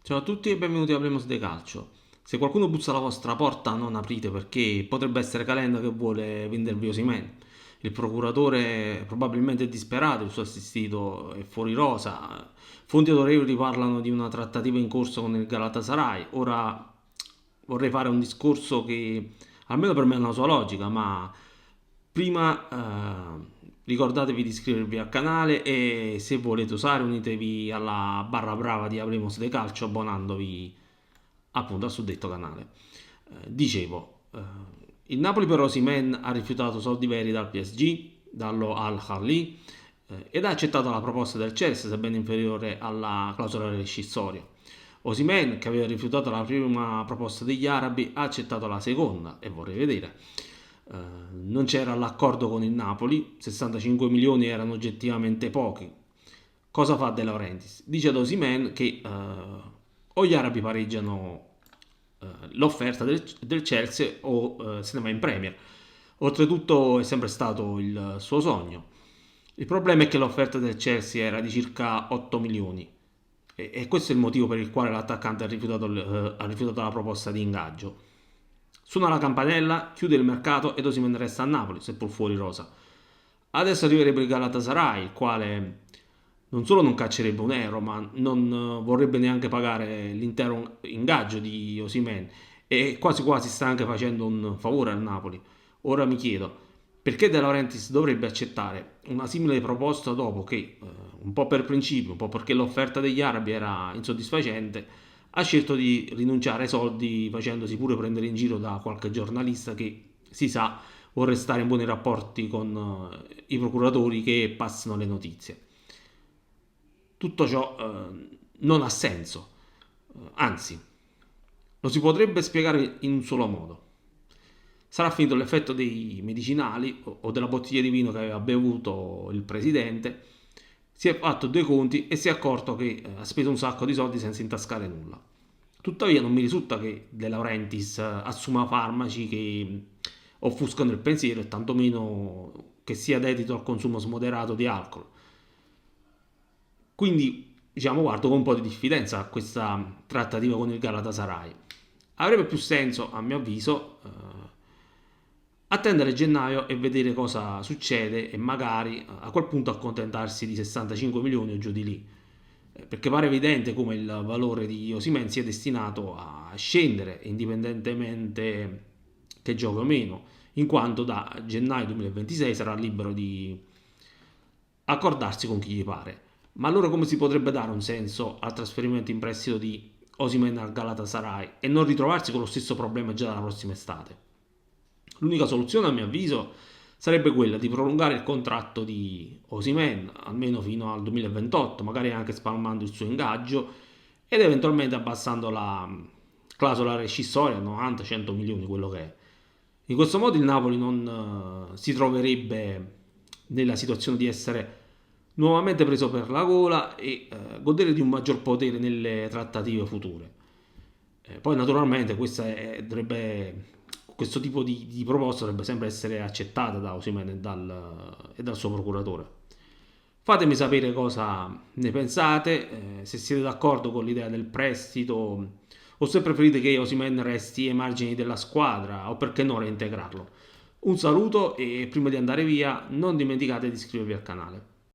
Ciao a tutti e benvenuti a Hablemos de Calcio. Se qualcuno bussa alla vostra porta, non aprite perché potrebbe essere Calenda che vuole vendervi Osimhen. Il procuratore probabilmente è disperato, il suo assistito è fuori rosa. Fonti autorevoli parlano di una trattativa in corso con il Galatasaray. Ora vorrei fare un discorso che almeno per me ha una sua logica, ma prima ricordatevi di iscrivervi al canale e se volete usare unitevi alla barra brava di Abremos de Calcio abbonandovi appunto al suddetto canale. Il Napoli per Osimhen ha rifiutato soldi veri dal PSG, dallo Al-Khali ed ha accettato la proposta del Chelsea sebbene inferiore alla clausola rescissoria. Osimhen, che aveva rifiutato la prima proposta degli arabi, ha accettato la seconda e vorrei vedere. Non c'era l'accordo con il Napoli, 65 milioni erano oggettivamente pochi. Cosa fa De Laurentiis? Dice ad Osimhen che o gli arabi pareggiano l'offerta del Chelsea o se ne va in Premier. Oltretutto è sempre stato il suo sogno. Il problema è che l'offerta del Chelsea era di circa 8 milioni e questo è il motivo per il quale l'attaccante ha rifiutato la proposta di ingaggio. Suona la campanella, chiude il mercato ed Osimhen resta a Napoli, seppur fuori rosa. Adesso arriverebbe il Galatasaray, il quale non solo non caccerebbe un euro, ma non vorrebbe neanche pagare l'intero ingaggio di Osimhen e quasi quasi sta anche facendo un favore al Napoli. Ora mi chiedo, perché De Laurentiis dovrebbe accettare una simile proposta dopo che, un po' per principio, un po' perché l'offerta degli arabi era insoddisfacente, ha scelto di rinunciare ai soldi facendosi pure prendere in giro da qualche giornalista che si sa vuole restare in buoni rapporti con i procuratori che passano le notizie. Tutto ciò non ha senso, anzi, lo si potrebbe spiegare in un solo modo. Sarà finito l'effetto dei medicinali o della bottiglia di vino che aveva bevuto il presidente, si è fatto due conti e si è accorto che ha speso un sacco di soldi senza intascare nulla. Tuttavia non mi risulta che De Laurentiis assuma farmaci che offuscano il pensiero e tantomeno che sia dedito al consumo smoderato di alcol. Quindi, diciamo, guardo con un po' di diffidenza a questa trattativa con il Galatasaray. Avrebbe più senso, a mio avviso, attendere gennaio e vedere cosa succede e magari a quel punto accontentarsi di 65 milioni o giù di lì. Perché pare evidente come il valore di Osimhen sia destinato a scendere indipendentemente che giochi o meno, in quanto da gennaio 2026 sarà libero di accordarsi con chi gli pare. Ma allora come si potrebbe dare un senso al trasferimento in prestito di Osimhen al Galatasaray e non ritrovarsi con lo stesso problema già dalla prossima estate? L'unica soluzione, a mio avviso, sarebbe quella di prolungare il contratto di Osimhen almeno fino al 2028, magari anche spalmando il suo ingaggio ed eventualmente abbassando la clausola rescissoria a 90-100 milioni, quello che è. In questo modo il Napoli non si troverebbe nella situazione di essere nuovamente preso per la gola e godere di un maggior potere nelle trattative future. Poi naturalmente questo tipo di proposta dovrebbe sempre essere accettata da Osimhen e dal suo procuratore. Fatemi sapere cosa ne pensate, se siete d'accordo con l'idea del prestito o se preferite che Osimhen resti ai margini della squadra o perché no reintegrarlo. Un saluto e prima di andare via non dimenticate di iscrivervi al canale.